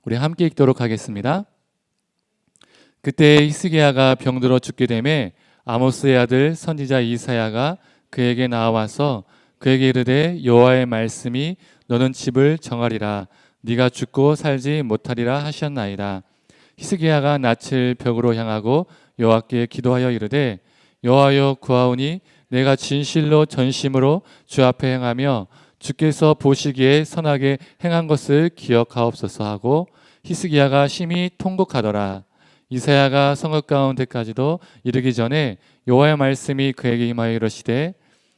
우리 함께 읽도록 하겠습니다. 그때 히스기야가 병들어 죽게 되매 아모스의 아들 선지자 이사야가 그에게 나와서 그에게 이르되 여호와의 말씀이 너는 집을 정하리라 네가 죽고 살지 못하리라 하셨나이다. 히스기야가 낯을 벽으로 향하고 여호와께 기도하여 이르되 여호와여 구하오니 내가 진실로 전심으로 주 앞에 행하며 주께서 보시기에 선하게 행한 것을 기억하옵소서 하고 히스기야가 심히 통곡하더라. 이사야가 성읍 가운데까지도 이르기 전에 여호와의 말씀이 그에게 임하여 이르시되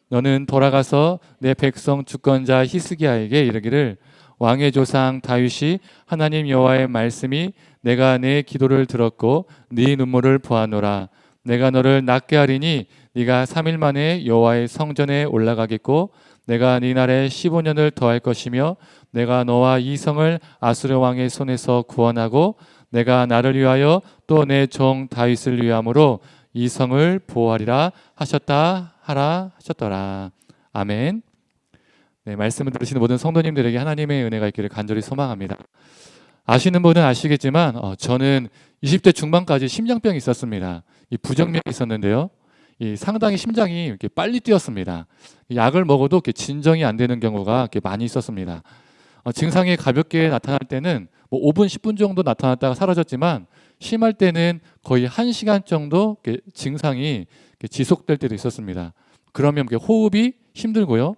너는 돌아가서 내 백성 주권자 히스기야에게 이르기를 왕의 조상 다윗이 하나님 여호와의 말씀이 내가 내 기도를 들었고 네 눈물을 보았노라. 내가 너를 낫게 하리니 네가 3일 만에 여호와의 성전에 올라가겠고 내가 네 날에 15년을 더할 것이며 내가 너와 이 성을 아수르 왕의 손에서 구원하고 내가 나를 위하여 또 내 종 다윗을 위함으로 이 성을 보호하리라 하셨더라. 아멘. 네, 말씀을 들으시는 모든 성도님들에게 하나님의 은혜가 있기를 간절히 소망합니다. 아시는 분은 아시겠지만 저는 20대 중반까지 심장병이 있었습니다. 이 부정맥이 있었는데요. 상당히 심장이 이렇게 빨리 뛰었습니다. 약을 먹어도 이렇게 진정이 안 되는 경우가 이렇게 많이 있었습니다. 증상이 가볍게 나타날 때는 뭐 5분, 10분 정도 나타났다가 사라졌지만 심할 때는 거의 1시간 정도 이렇게 증상이 이렇게 지속될 때도 있었습니다. 그러면 이렇게 호흡이 힘들고요.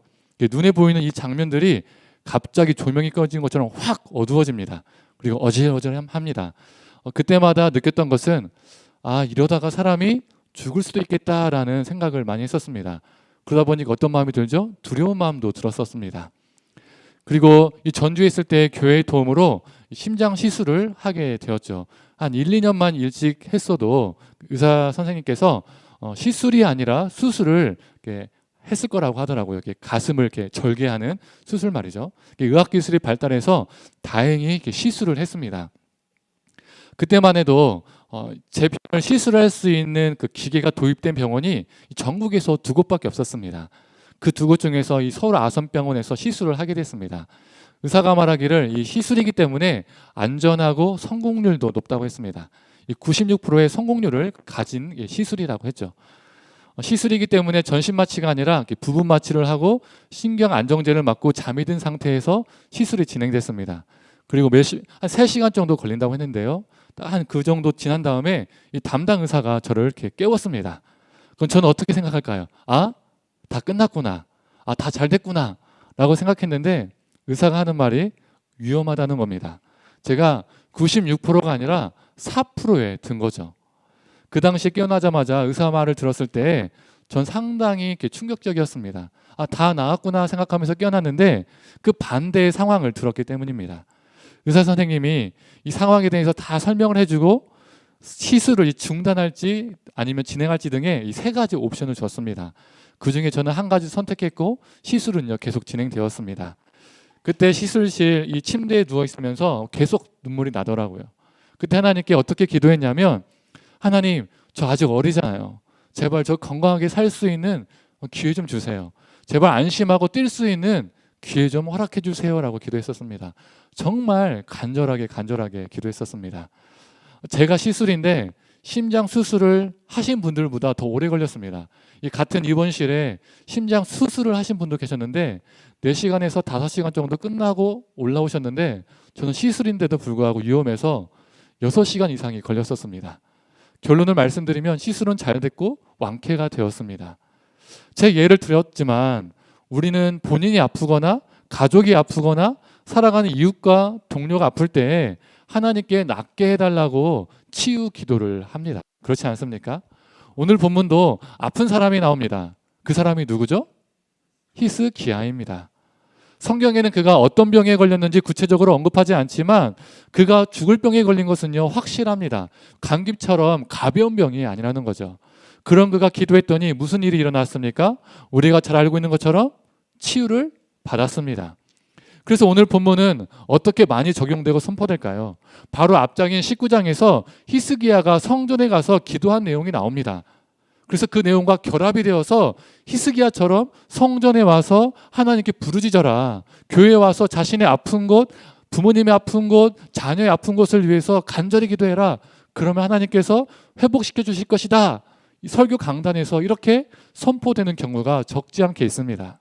눈에 보이는 이 장면들이 갑자기 조명이 꺼진 것처럼 확 어두워집니다. 그리고 어질어질합니다. 그때마다 느꼈던 것은 이러다가 사람이 죽을 수도 있겠다라는 생각을 많이 했었습니다. 그러다 보니까 어떤 마음이 들죠? 두려운 마음도 들었었습니다. 그리고 이 전주에 있을 때 교회의 도움으로 심장 시술을 하게 되었죠. 한 1, 2년만 일찍 했어도 의사 선생님께서 시술이 아니라 수술을 이렇게 했을 거라고 하더라고요. 이렇게 가슴을 이렇게 절개하는 수술 말이죠. 의학 기술이 발달해서 다행히 이렇게 시술을 했습니다. 그때만 해도 제 병을 시술할 수 있는 그 기계가 도입된 병원이 전국에서 2곳밖에 없었습니다. 그 2곳 중에서 이 서울 아선병원에서 시술을 하게 됐습니다. 의사가 말하기를 이 시술이기 때문에 안전하고 성공률도 높다고 했습니다. 96%의 성공률을 가진 시술이라고 했죠. 시술이기 때문에 전신 마취가 아니라 부분 마취를 하고 신경 안정제를 맞고 잠이 든 상태에서 시술이 진행됐습니다. 그리고 한 3시간 정도 걸린다고 했는데요. 한 그 정도 지난 다음에 이 담당 의사가 저를 이렇게 깨웠습니다. 그럼 저는 어떻게 생각할까요? 다 끝났구나. 다 잘 됐구나. 라고 생각했는데 의사가 하는 말이 위험하다는 겁니다. 제가 96%가 아니라 4%에 든 거죠. 그 당시에 깨어나자마자 의사 말을 들었을 때 전 상당히 충격적이었습니다. 다 나았구나 생각하면서 깨어났는데 그 반대의 상황을 들었기 때문입니다. 의사 선생님이 이 상황에 대해서 다 설명을 해주고 시술을 중단할지 아니면 진행할지 등의 이 3가지 옵션을 줬습니다. 그 중에 저는 한 가지 선택했고 시술은 계속 진행되었습니다. 그때 시술실 이 침대에 누워 있으면서 계속 눈물이 나더라고요. 그때 하나님께 어떻게 기도했냐면 하나님, 저 아직 어리잖아요. 제발 저 건강하게 살 수 있는 기회 좀 주세요. 제발 안심하고 뛸 수 있는 기회 좀 허락해 주세요라고 기도했었습니다. 정말 간절하게 기도했었습니다. 제가 시술인데 심장 수술을 하신 분들보다 더 오래 걸렸습니다. 이 같은 입원실에 심장 수술을 하신 분도 계셨는데 4시간에서 5시간 정도 끝나고 올라오셨는데 저는 시술인데도 불구하고 위험해서 6시간 이상이 걸렸었습니다. 결론을 말씀드리면 시술은 잘 됐고 완쾌가 되었습니다. 제 예를 들었지만 우리는 본인이 아프거나 가족이 아프거나 살아가는 이웃과 동료가 아플 때 하나님께 낫게 해달라고 치유 기도를 합니다. 그렇지 않습니까? 오늘 본문도 아픈 사람이 나옵니다. 그 사람이 누구죠? 히스기야입니다. 성경에는 그가 어떤 병에 걸렸는지 구체적으로 언급하지 않지만 그가 죽을 병에 걸린 것은요 확실합니다. 감기처럼 가벼운 병이 아니라는 거죠. 그런 그가 기도했더니 무슨 일이 일어났습니까? 우리가 잘 알고 있는 것처럼 치유를 받았습니다. 그래서 오늘 본문은 어떻게 많이 적용되고 선포될까요? 바로 앞장인 19장에서 히스기야가 성전에 가서 기도한 내용이 나옵니다. 그래서 그 내용과 결합이 되어서 히스기야처럼 성전에 와서 하나님께 부르짖어라. 교회에 와서 자신의 아픈 곳, 부모님의 아픈 곳, 자녀의 아픈 곳을 위해서 간절히 기도해라. 그러면 하나님께서 회복시켜 주실 것이다. 이 설교 강단에서 이렇게 선포되는 경우가 적지 않게 있습니다.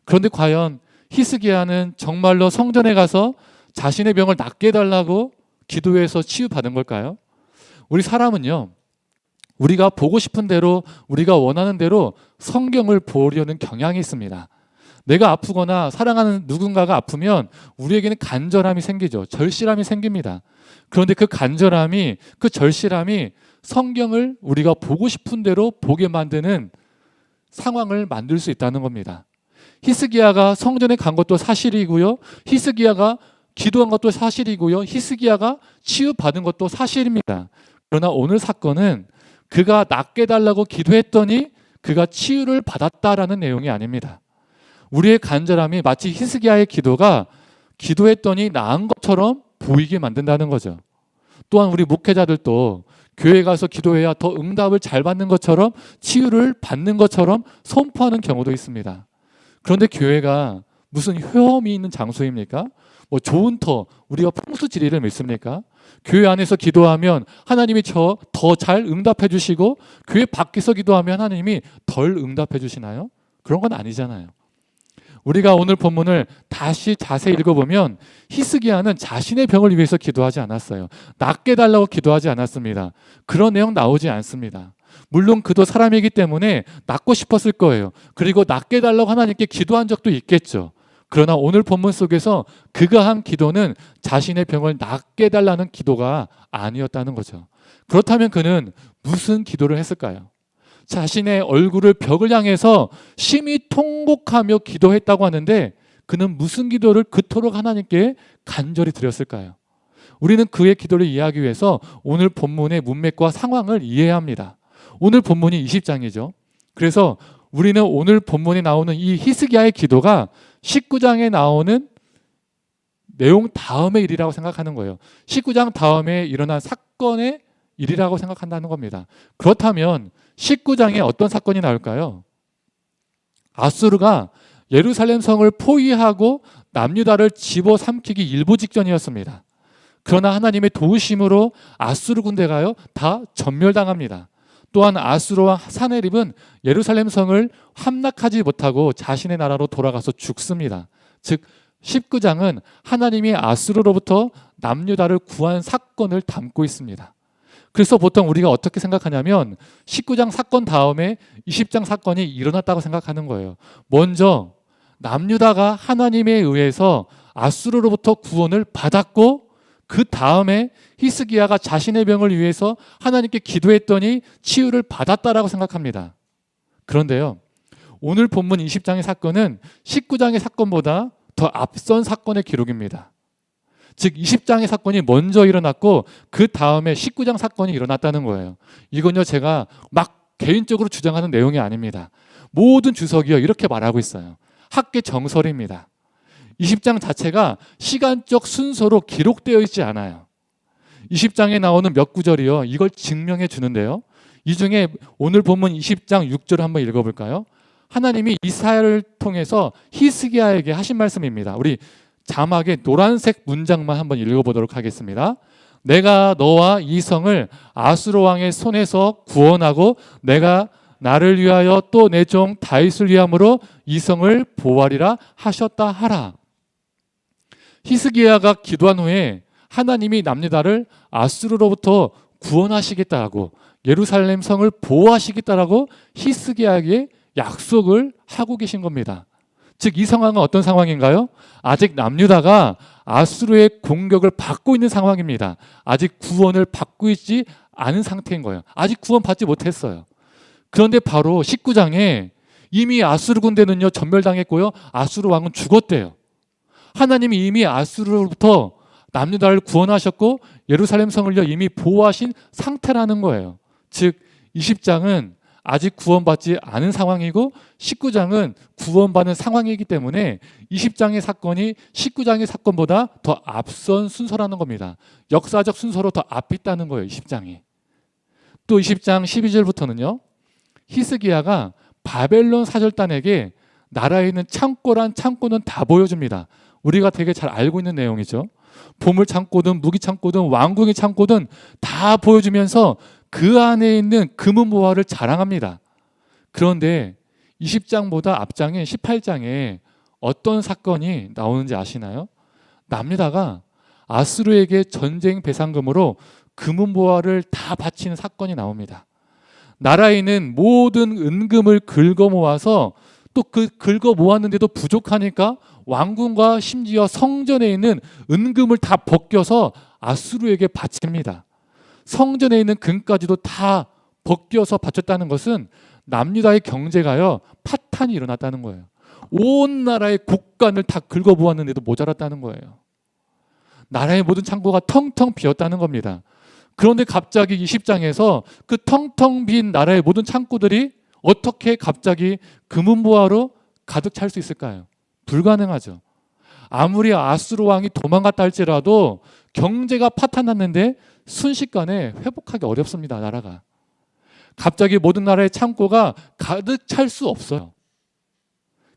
그런데 과연 히스기야는 정말로 성전에 가서 자신의 병을 낫게 해달라고 기도해서 치유받은 걸까요? 우리 사람은요, 우리가 보고 싶은 대로, 우리가 원하는 대로 성경을 보려는 경향이 있습니다. 내가 아프거나 사랑하는 누군가가 아프면 우리에게는 간절함이 생기죠. 절실함이 생깁니다. 그런데 그 간절함이, 그 절실함이 성경을 우리가 보고 싶은 대로 보게 만드는 상황을 만들 수 있다는 겁니다. 히스기야가 성전에 간 것도 사실이고요. 히스기야가 기도한 것도 사실이고요. 히스기야가 치유받은 것도 사실입니다. 그러나 오늘 사건은 그가 낫게 해달라고 기도했더니 그가 치유를 받았다라는 내용이 아닙니다. 우리의 간절함이 마치 히스기야의 기도가 기도했더니 나은 것처럼 보이게 만든다는 거죠. 또한 우리 목회자들도 교회 가서 기도해야 더 응답을 잘 받는 것처럼, 치유를 받는 것처럼 선포하는 경우도 있습니다. 그런데 교회가 무슨 효험이 있는 장소입니까? 뭐 좋은 터, 우리가 풍수지리를 믿습니까? 교회 안에서 기도하면 하나님이 더 잘 응답해 주시고, 교회 밖에서 기도하면 하나님이 덜 응답해 주시나요? 그런 건 아니잖아요. 우리가 오늘 본문을 다시 자세히 읽어보면 히스기야는 자신의 병을 위해서 기도하지 않았어요. 낫게 해달라고 기도하지 않았습니다. 그런 내용 나오지 않습니다. 물론 그도 사람이기 때문에 낫고 싶었을 거예요. 그리고 낫게 해달라고 하나님께 기도한 적도 있겠죠. 그러나 오늘 본문 속에서 그가 한 기도는 자신의 병을 낫게 해달라는 기도가 아니었다는 거죠. 그렇다면 그는 무슨 기도를 했을까요? 자신의 얼굴을 벽을 향해서 심히 통곡하며 기도했다고 하는데 그는 무슨 기도를 그토록 하나님께 간절히 드렸을까요? 우리는 그의 기도를 이해하기 위해서 오늘 본문의 문맥과 상황을 이해해야 합니다. 오늘 본문이 20장이죠. 그래서 우리는 오늘 본문에 나오는 이 히스기야의 기도가 19장에 나오는 내용 다음의 일이라고 생각하는 거예요. 19장 다음에 일어난 사건의 일이라고 생각한다는 겁니다. 그렇다면 19장에 어떤 사건이 나올까요? 아수르가 예루살렘 성을 포위하고 남유다를 집어삼키기 일보 직전이었습니다. 그러나 하나님의 도우심으로 아수르 군대가요 다 전멸당합니다. 또한 아수르와 사네립은 예루살렘 성을 함락하지 못하고 자신의 나라로 돌아가서 죽습니다. 즉 19장은 하나님이 아수르로부터 남유다를 구한 사건을 담고 있습니다. 그래서 보통 우리가 어떻게 생각하냐면 19장 사건 다음에 20장 사건이 일어났다고 생각하는 거예요. 먼저 남유다가 하나님에 의해서 아수르로부터 구원을 받았고 그 다음에 히스기야가 자신의 병을 위해서 하나님께 기도했더니 치유를 받았다라고 생각합니다. 그런데요, 오늘 본문 20장의 사건은 19장의 사건보다 더 앞선 사건의 기록입니다. 즉 20장의 사건이 먼저 일어났고 그 다음에 19장 사건이 일어났다는 거예요. 이건요 제가 막 개인적으로 주장하는 내용이 아닙니다. 모든 주석이요 이렇게 말하고 있어요. 학계 정설입니다. 20장 자체가 시간적 순서로 기록되어 있지 않아요. 20장에 나오는 몇 구절이요 이걸 증명해 주는데요. 이 중에 오늘 본문 20장 6절을 한번 읽어볼까요? 하나님이 이사야를 통해서 히스기야에게 하신 말씀입니다. 우리 자막에 노란색 문장만 한번 읽어보도록 하겠습니다. 내가 너와 이 성을 아수르 왕의 손에서 구원하고 내가 나를 위하여 또 내 종 다윗을 위함으로 이 성을 보호하리라 하셨다 하라. 히스기야가 기도한 후에 하나님이 남유다를 아수르로부터 구원하시겠다고 예루살렘 성을 보호하시겠다라고 히스기야에게 약속을 하고 계신 겁니다. 즉 이 상황은 어떤 상황인가요? 아직 남유다가 아수르의 공격을 받고 있는 상황입니다. 아직 구원을 받고 있지 않은 상태인 거예요. 아직 구원받지 못했어요. 그런데 바로 19장에 이미 아수르 군대는요 전멸당했고요. 아수르 왕은 죽었대요. 하나님이 이미 아수르로부터 남유다를 구원하셨고 예루살렘 성을요 이미 보호하신 상태라는 거예요. 즉 20장은 아직 구원받지 않은 상황이고 19장은 구원받는 상황이기 때문에 20장의 사건이 19장의 사건보다 더 앞선 순서라는 겁니다. 역사적 순서로 더 앞에 있다는 거예요. 20장이. 또 20장 12절부터는요. 히스기야가 바벨론 사절단에게 나라에 있는 창고란 창고는 다 보여줍니다. 우리가 되게 잘 알고 있는 내용이죠. 보물 창고든 무기 창고든 왕궁의 창고든 다 보여주면서 그 안에 있는 금은보화를 자랑합니다. 그런데 20장보다 앞장인 18장에 어떤 사건이 나오는지 아시나요? 남유다가 아수르에게 전쟁 배상금으로 금은보화를 다 바치는 사건이 나옵니다. 나라에 있는 모든 은금을 긁어 모아서 또 그 긁어 모았는데도 부족하니까 왕궁과 심지어 성전에 있는 은금을 다 벗겨서 아수르에게 바칩니다. 성전에 있는 금까지도 다 벗겨서 바쳤다는 것은 남유다의 경제가요 파탄이 일어났다는 거예요. 온 나라의 곡간을 다 긁어 모았는데도 모자랐다는 거예요. 나라의 모든 창고가 텅텅 비었다는 겁니다. 그런데 갑자기 20장에서 그 텅텅 빈 나라의 모든 창고들이 어떻게 갑자기 금은보화로 가득 찰 수 있을까요? 불가능하죠. 아무리 아수르 왕이 도망갔다 할지라도 경제가 파탄났는데 순식간에 회복하기 어렵습니다. 나라가. 갑자기 모든 나라의 창고가 가득 찰 수 없어요.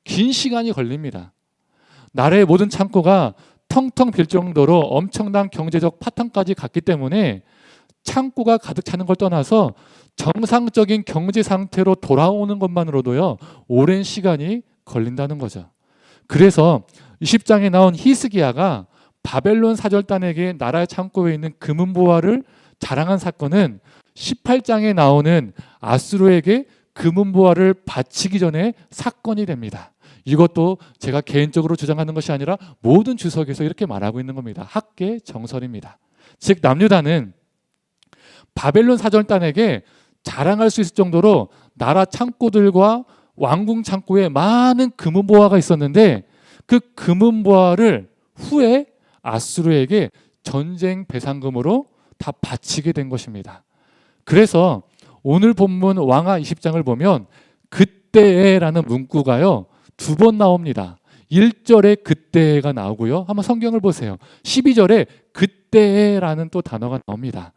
긴 시간이 걸립니다. 나라의 모든 창고가 텅텅 빌 정도로 엄청난 경제적 파탄까지 갔기 때문에 창고가 가득 차는 걸 떠나서 정상적인 경제 상태로 돌아오는 것만으로도요 오랜 시간이 걸린다는 거죠. 그래서 20장에 나온 히스기야가 바벨론 사절단에게 나라의 창고에 있는 금은보화를 자랑한 사건은 18장에 나오는 아수르에게 금은보화를 바치기 전에 사건이 됩니다. 이것도 제가 개인적으로 주장하는 것이 아니라 모든 주석에서 이렇게 말하고 있는 겁니다. 학계 정설입니다. 즉 남유다는 바벨론 사절단에게 자랑할 수 있을 정도로 나라 창고들과 왕궁 창고에 많은 금은보화가 있었는데 그 금은보화를 후에 아수르에게 전쟁 배상금으로 다 바치게 된 것입니다. 그래서 오늘 본문 왕하 20장을 보면 그때에라는 문구가요 2번 나옵니다. 1절에 그때가 나오고요. 한번 성경을 보세요. 12절에 그때라는 또 단어가 나옵니다.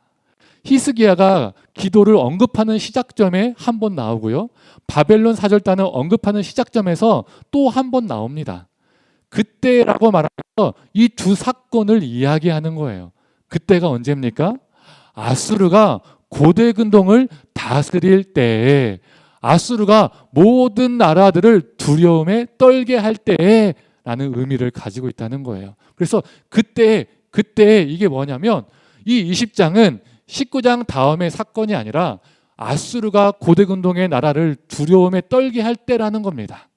히스기야가 기도를 언급하는 시작점에 한 번 나오고요. 바벨론 사절단을 언급하는 시작점에서 또 한 번 나옵니다. 그때라고 말하면서 이 두 사건을 이야기하는 거예요. 그때가 언제입니까? 아수르가 고대 근동을 다스릴 때에, 아수르가 모든 나라들을 두려움에 떨게 할 때에 라는 의미를 가지고 있다는 거예요. 그래서 그때 이게 뭐냐면 이 20장은 19장 다음의 사건이 아니라 아수르가 고대 근동의 나라를 두려움에 떨게 할 때라는 겁니다.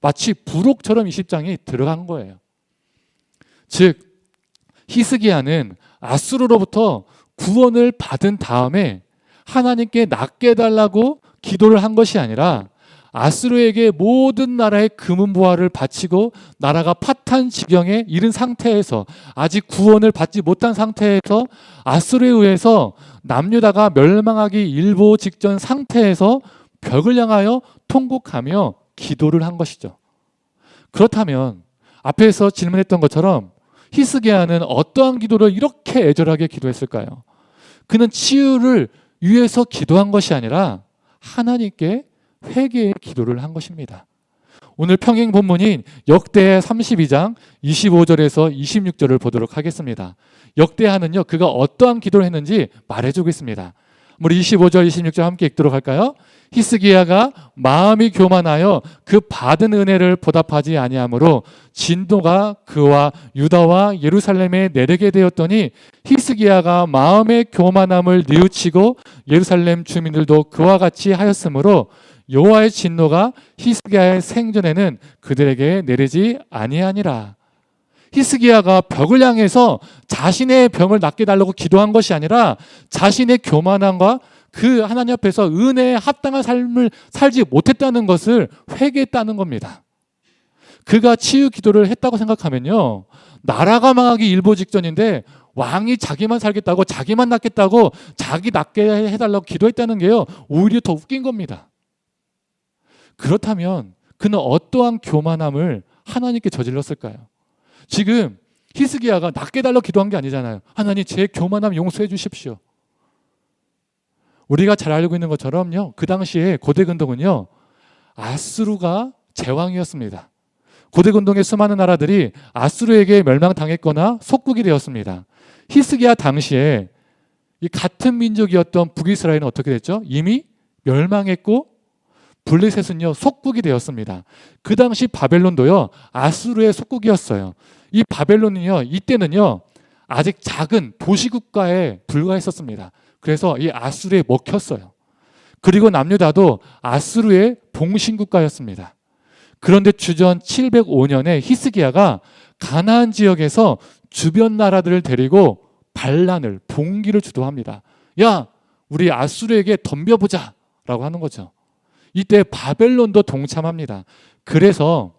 마치 부록처럼 20장이 들어간 거예요. 즉 히스기야는 아수르로부터 구원을 받은 다음에 하나님께 낫게 해달라고 기도를 한 것이 아니라 아수르에게 모든 나라의 금은보화를 바치고 나라가 파탄 지경에 이른 상태에서 아직 구원을 받지 못한 상태에서 아수르에 의해서 남유다가 멸망하기 일보 직전 상태에서 벽을 향하여 통곡하며 기도를 한 것이죠. 그렇다면 앞에서 질문했던 것처럼 히스기야는 어떠한 기도를 이렇게 애절하게 기도했을까요? 그는 치유를 위해서 기도한 것이 아니라 하나님께 회개의 기도를 한 것입니다. 오늘 평행 본문인 역대하 32장 25절에서 26절을 보도록 하겠습니다. 역대하는요 그가 어떠한 기도를 했는지 말해주겠습니다. 우리 25절 26절 함께 읽도록 할까요? 히스기야가 마음이 교만하여 그 받은 은혜를 보답하지 아니하므로 진노가 그와 유다와 예루살렘에 내리게 되었더니 히스기야가 마음의 교만함을 뉘우치고 예루살렘 주민들도 그와 같이 하였으므로 여호와의 진노가 히스기야의 생전에는 그들에게 내리지 아니하니라. 히스기야가 벽을 향해서 자신의 병을 낫게 달라고 기도한 것이 아니라 자신의 교만함과 그 하나님 앞에서 은혜에 합당한 삶을 살지 못했다는 것을 회개했다는 겁니다. 그가 치유 기도를 했다고 생각하면요, 나라가 망하기 일보 직전인데 왕이 자기만 살겠다고, 자기만 낫겠다고, 자기 낫게 해달라고 기도했다는 게요 오히려 더 웃긴 겁니다. 그렇다면 그는 어떠한 교만함을 하나님께 저질렀을까요? 지금 히스기야가 낫게 해달라고 기도한 게 아니잖아요. 하나님 제 교만함 용서해 주십시오. 우리가 잘 알고 있는 것처럼요, 그 당시에 고대 근동은요 아수르가 제왕이었습니다. 고대 근동의 수많은 나라들이 아수르에게 멸망당했거나 속국이 되었습니다. 히스기야 당시에 이 같은 민족이었던 북이스라엘은 어떻게 됐죠? 이미 멸망했고 블레셋은요 속국이 되었습니다. 그 당시 바벨론도요 아수르의 속국이었어요. 이 바벨론은요 이때는요 아직 작은 도시국가에 불과했었습니다. 그래서 이 아수르에 먹혔어요. 그리고 남유다도 아수르의 봉신국가였습니다. 그런데 주전 705년에 히스기야가 가나안 지역에서 주변 나라들을 데리고 반란을 봉기를 주도합니다. 야, 우리 아수르에게 덤벼보자 라고 하는 거죠. 이때 바벨론도 동참합니다. 그래서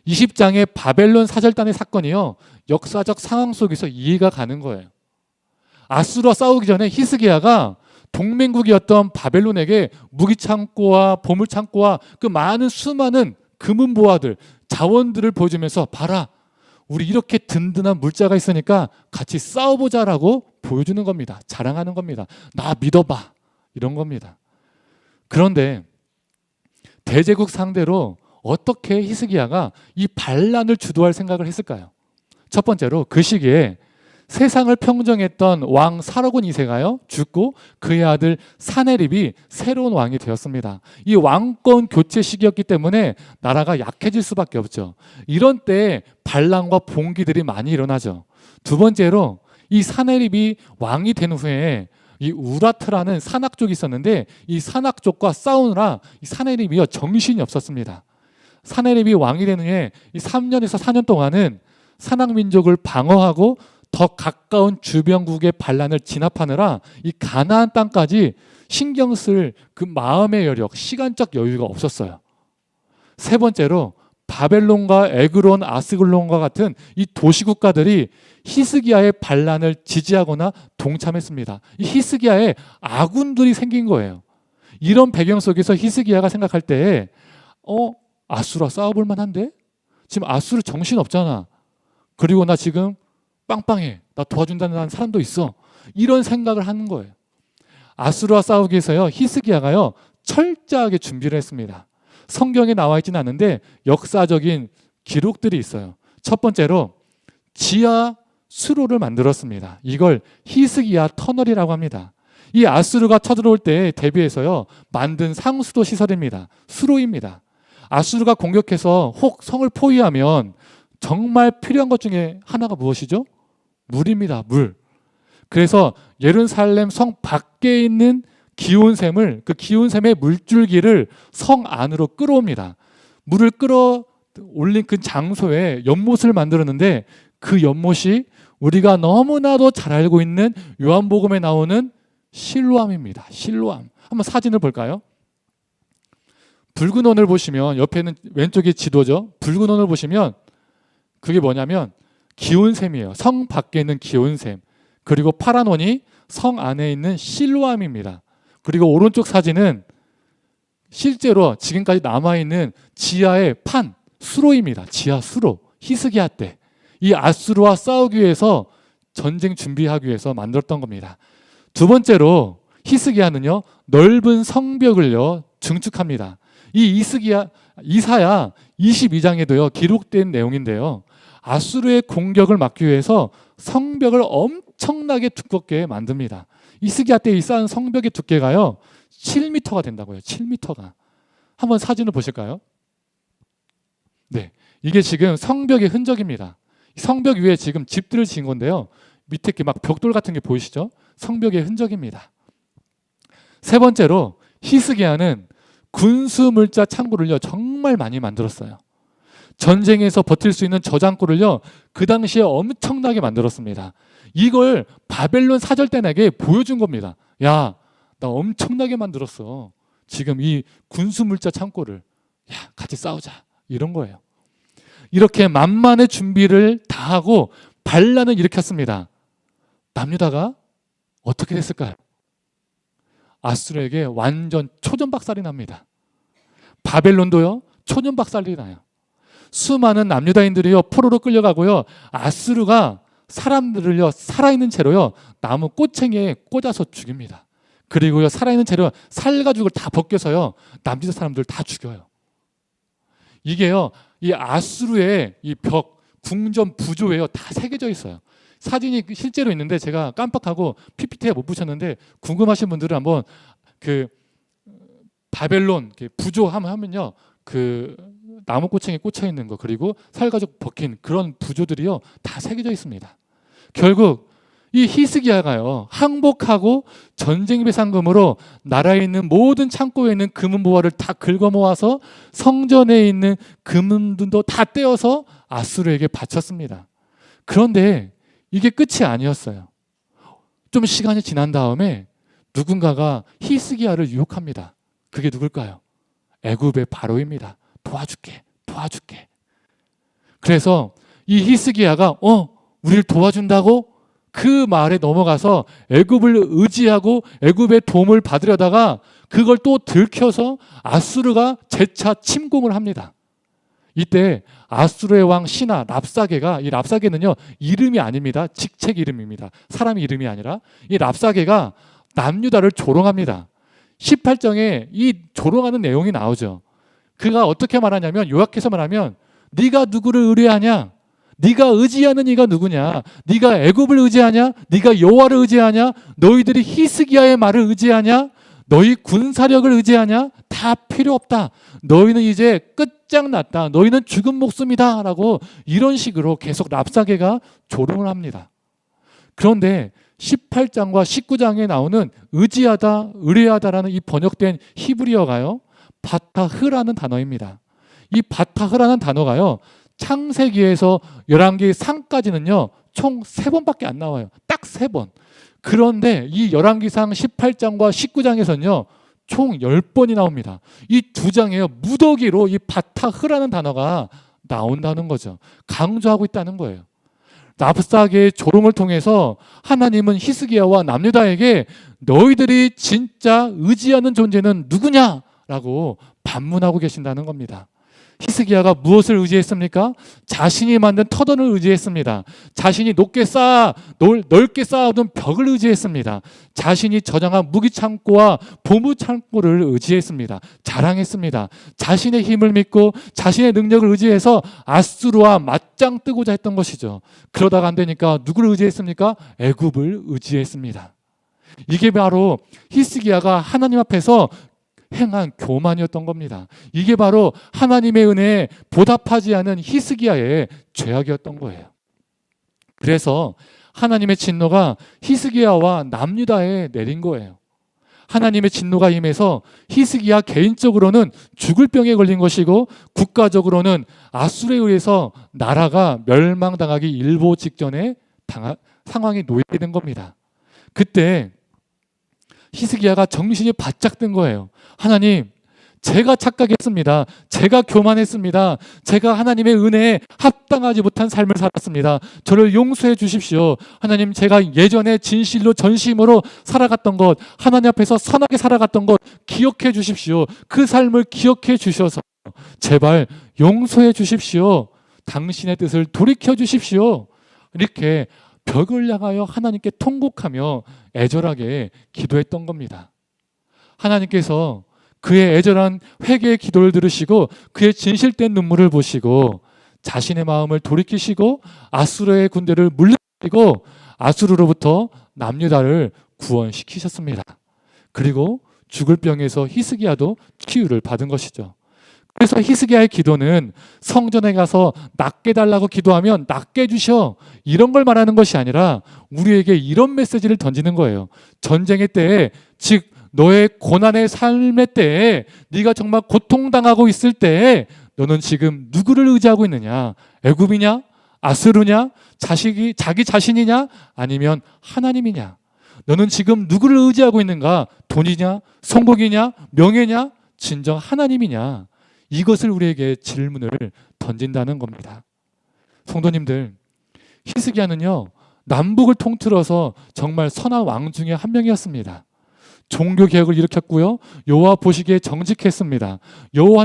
20장의 바벨론 사절단의 사건이요 역사적 상황 속에서 이해가 가는 거예요. 아수르와 싸우기 전에 히스기야가 동맹국이었던 바벨론에게 무기창고와 보물창고와 그 많은 수많은 금은보화들, 자원들을 보여주면서 봐라, 우리 이렇게 든든한 물자가 있으니까 같이 싸워보자라고 보여주는 겁니다. 자랑하는 겁니다. 나 믿어봐, 이런 겁니다. 그런데 대제국 상대로 어떻게 히스기야가 이 반란을 주도할 생각을 했을까요? 첫 번째로 그 시기에 세상을 평정했던 왕 사르곤 2세가요 죽고 그의 아들 사네립이 새로운 왕이 되었습니다. 이 왕권 교체 시기였기 때문에 나라가 약해질 수밖에 없죠. 이런 때에 반란과 봉기들이 많이 일어나죠. 두 번째로 이 사네립이 왕이 된 후에 이 우라트라는 산악족이 있었는데 이 산악족과 싸우느라 이 사네립이요 정신이 없었습니다. 사네립이 왕이 된 후에 이 3년에서 4년 동안은 산악민족을 방어하고 더 가까운 주변국의 반란을 진압하느라 이 가나안 땅까지 신경 쓸 그 마음의 여력, 시간적 여유가 없었어요. 세 번째로 바벨론과 에그론, 아스글론과 같은 이 도시국가들이 히스기야의 반란을 지지하거나 동참했습니다. 이 히스기야에 아군들이 생긴 거예요. 이런 배경 속에서 히스기야가 생각할 때 아수르와 싸워볼 만한데? 지금 아수르 정신 없잖아. 그리고 나 지금 빵빵해. 나 도와준다는 사람도 있어. 이런 생각을 하는 거예요. 아수르와 싸우기 위해서요 히스기야가요 철저하게 준비를 했습니다. 성경에 나와 있지는 않은데 역사적인 기록들이 있어요. 첫 번째로 지하 수로를 만들었습니다. 이걸 히스기야 터널이라고 합니다. 이 아수르가 쳐들어올 때 대비해서요 만든 상수도 시설입니다. 수로입니다. 아수르가 공격해서 혹 성을 포위하면 정말 필요한 것 중에 하나가 무엇이죠? 물입니다. 물. 그래서 예루살렘 성 밖에 있는 기온샘을, 그 기온샘의 물줄기를 성 안으로 끌어옵니다. 물을 끌어올린 그 장소에 연못을 만들었는데 그 연못이 우리가 너무나도 잘 알고 있는 요한복음에 나오는 실로암입니다. 실로암. 한번 사진을 볼까요? 붉은 원을 보시면 옆에는 왼쪽이 지도죠. 붉은 원을 보시면 그게 뭐냐면 기온샘이에요. 성 밖에 있는 기온샘. 그리고 파란 원이 성 안에 있는 실로암입니다. 그리고 오른쪽 사진은 실제로 지금까지 남아있는 지하의 판, 수로입니다. 지하 수로. 히스기야 때. 이 아수르와 싸우기 위해서 전쟁 준비하기 위해서 만들었던 겁니다. 두 번째로 히스기야는요 넓은 성벽을요 증축합니다. 이 이사야 22장에도요 기록된 내용인데요. 아수르의 공격을 막기 위해서 성벽을 엄청나게 두껍게 만듭니다. 히스기야 때 이 쌓은 성벽의 두께가요 7m가 된다고요. 7m가. 한번 사진을 보실까요? 네, 이게 지금 성벽의 흔적입니다. 성벽 위에 지금 집들을 지은 건데요. 밑에 이렇게 막 벽돌 같은 게 보이시죠? 성벽의 흔적입니다. 세 번째로 히스기야는 군수물자 창고를요 정말 많이 만들었어요. 전쟁에서 버틸 수 있는 저장고를요 그 당시에 엄청나게 만들었습니다. 이걸 바벨론 사절단에게 보여준 겁니다. 야, 나 엄청나게 만들었어. 지금 이 군수물자 창고를. 야, 같이 싸우자. 이런 거예요. 이렇게 만만의 준비를 다 하고 반란을 일으켰습니다. 남유다가 어떻게 됐을까요? 아수르에게 완전 초전박살이 납니다. 바벨론도요 초전박살이 나요. 수많은 남유다인들이요 포로로 끌려가고요. 아수르가 사람들을요 살아있는 채로요 나무 꼬챙이에 꽂아서 죽입니다. 그리고요 살아있는 채로 살가죽을 다 벗겨서요 남유다 사람들 다 죽여요. 이게요 이 아수르의 이 벽, 궁전 부조예요. 다 새겨져 있어요. 사진이 실제로 있는데 제가 깜빡하고 PPT에 못 붙였는데 궁금하신 분들은 한번 그 바벨론 부조 하면요, 그 나무 꼬챙이 꽂혀 있는 거, 그리고 살가죽 벗긴 그런 부조들이요 다 새겨져 있습니다. 결국 이 히스기야가요 항복하고 전쟁 배상금으로 나라에 있는 모든 창고에 있는 금은 보화를 다 긁어 모아서 성전에 있는 금은도 다 떼어서 아수르에게 바쳤습니다. 그런데 이게 끝이 아니었어요. 좀 시간이 지난 다음에 누군가가 히스기야를 유혹합니다. 그게 누굴까요? 애굽의 바로입니다. 도와줄게. 그래서 이 히스기야가 우리를 도와준다고 그 말에 넘어가서 애굽을 의지하고 애굽의 도움을 받으려다가 그걸 또 들켜서 아수르가 재차 침공을 합니다. 이때 아수르의 왕 신하 랍사게가, 이 랍사게는요 이름이 아닙니다. 직책 이름입니다. 사람 이름이 아니라 이 랍사게가 남유다를 조롱합니다. 18장에 이 조롱하는 내용이 나오죠. 그가 어떻게 말하냐면, 요약해서 말하면, 네가 누구를 의뢰하냐? 네가 의지하는 이가 누구냐? 네가 애굽을 의지하냐? 네가 여호와를 의지하냐? 너희들이 히스기야의 말을 의지하냐? 너희 군사력을 의지하냐? 다 필요 없다. 너희는 이제 끝장났다. 너희는 죽은 목숨이다. 라고 이런 식으로 계속 랍사게가 조롱을 합니다. 그런데 18장과 19장에 나오는 의지하다, 의뢰하다라는 이 번역된 히브리어가요 바타흐라는 단어입니다. 이 바타흐라는 단어가요 창세기에서 11개의 상까지는요 총 3번밖에 안 나와요. 딱 3번. 그런데 이 열왕기상 18장과 19장에서는요 총 10번이 나옵니다. 이 두 장에요 무더기로 이 바타흐라는 단어가 나온다는 거죠. 강조하고 있다는 거예요. 랍사게의 조롱을 통해서 하나님은 히스기야와 남유다에게 너희들이 진짜 의지하는 존재는 누구냐라고 반문하고 계신다는 겁니다. 히스기야가 무엇을 의지했습니까? 자신이 만든 터전을 의지했습니다. 자신이 넓게 쌓아둔 벽을 의지했습니다. 자신이 저장한 무기창고와 보무창고를 의지했습니다. 자랑했습니다. 자신의 힘을 믿고 자신의 능력을 의지해서 아수르와 맞짱 뜨고자 했던 것이죠. 그러다가 안 되니까 누구를 의지했습니까? 애굽을 의지했습니다. 이게 바로 히스기야가 하나님 앞에서 행한 교만이었던 겁니다. 이게 바로 하나님의 은혜에 보답하지 않은 히스기야의 죄악이었던 거예요. 그래서 하나님의 진노가 히스기야와 남유다에 내린 거예요. 하나님의 진노가 임해서 히스기야 개인적으로는 죽을 병에 걸린 것이고 국가적으로는 아수르에 의해서 나라가 멸망당하기 일보 직전에 상황에 놓이게 된 겁니다. 그때 히스기야가 정신이 바짝 든 거예요. 하나님, 제가 착각했습니다. 제가 교만했습니다. 제가 하나님의 은혜에 합당하지 못한 삶을 살았습니다. 저를 용서해 주십시오. 하나님, 제가 예전에 진실로 전심으로 살아갔던 것, 하나님 앞에서 선하게 살아갔던 것 기억해 주십시오. 그 삶을 기억해 주셔서 제발 용서해 주십시오. 당신의 뜻을 돌이켜 주십시오. 이렇게 벽을 향하여 하나님께 통곡하며 애절하게 기도했던 겁니다. 하나님께서 그의 애절한 회개의 기도를 들으시고 그의 진실된 눈물을 보시고 자신의 마음을 돌이키시고 아수르의 군대를 물리치고 아수르로부터 남유다를 구원시키셨습니다. 그리고 죽을 병에서 히스기야도 치유를 받은 것이죠. 그래서 히스기야의 기도는 성전에 가서 낫게 달라고 기도하면 낫게 해주셔, 이런 걸 말하는 것이 아니라 우리에게 이런 메시지를 던지는 거예요. 전쟁의 때에, 즉 너의 고난의 삶의 때에, 네가 정말 고통당하고 있을 때에 너는 지금 누구를 의지하고 있느냐? 애굽이냐? 아수르냐? 자기 자신이냐? 아니면 하나님이냐? 너는 지금 누구를 의지하고 있는가? 돈이냐? 성공이냐? 명예냐? 진정 하나님이냐? 이것을 우리에게 질문을 던진다는 겁니다. 성도님들, 히스기야는요 남북을 통틀어서 정말 선한 왕 중에 한 명이었습니다. 종교 개혁을 일으켰고요, 여호와 보시기에 정직했습니다. 여호와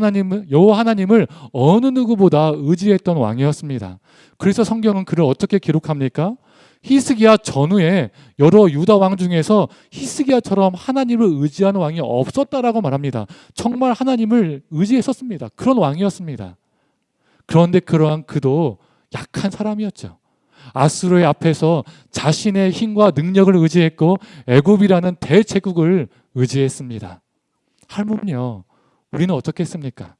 하나님을 어느 누구보다 의지했던 왕이었습니다. 그래서 성경은 그를 어떻게 기록합니까? 히스기야 전후에 여러 유다 왕 중에서 히스기야처럼 하나님을 의지하는 왕이 없었다라고 말합니다. 정말 하나님을 의지했었습니다. 그런 왕이었습니다. 그런데 그러한 그도 약한 사람이었죠. 아수르의 앞에서 자신의 힘과 능력을 의지했고 애굽이라는 대제국을 의지했습니다. 할멈요, 우리는 어떻게 했습니까?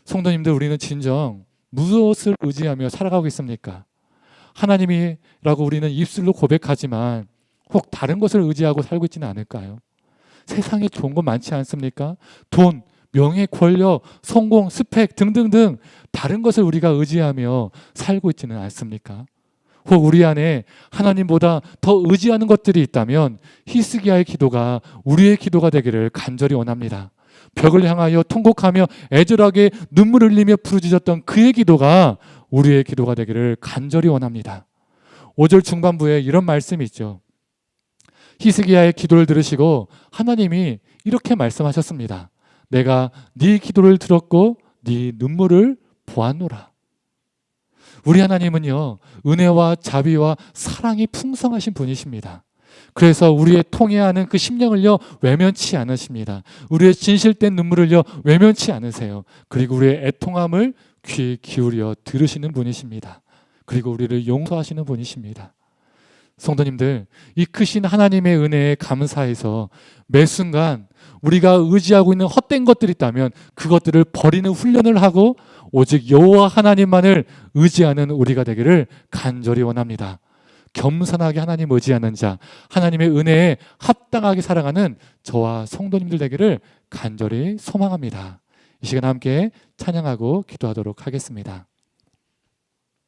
성도님들, 우리는 진정 무엇을 의지하며 살아가고 있습니까? 하나님이라고 우리는 입술로 고백하지만 혹 다른 것을 의지하고 살고 있지는 않을까요? 세상에 좋은 것 많지 않습니까? 돈, 명예, 권력, 성공, 스펙 등등등 다른 것을 우리가 의지하며 살고 있지는 않습니까? 혹 우리 안에 하나님보다 더 의지하는 것들이 있다면 히스기야의 기도가 우리의 기도가 되기를 간절히 원합니다. 벽을 향하여 통곡하며 애절하게 눈물을 흘리며 부르짖었던 그의 기도가 우리의 기도가 되기를 간절히 원합니다. 5절 중반부에 이런 말씀이 있죠. 히스기야의 기도를 들으시고 하나님이 이렇게 말씀하셨습니다. 내가 네 기도를 들었고 네 눈물을 보았노라. 우리 하나님은요, 은혜와 자비와 사랑이 풍성하신 분이십니다. 그래서 우리의 통해하는 그 심령을요 외면치 않으십니다. 우리의 진실된 눈물을요 외면치 않으세요. 그리고 우리의 애통함을 귀 기울여 들으시는 분이십니다. 그리고 우리를 용서하시는 분이십니다. 성도님들, 이 크신 하나님의 은혜에 감사해서 매 순간 우리가 의지하고 있는 헛된 것들이 있다면 그것들을 버리는 훈련을 하고 오직 여호와 하나님만을 의지하는 우리가 되기를 간절히 원합니다. 겸손하게 하나님 의지하는 자, 하나님의 은혜에 합당하게 살아가는 저와 성도님들 되기를 간절히 소망합니다. 이 시간 함께 찬양하고 기도하도록 하겠습니다.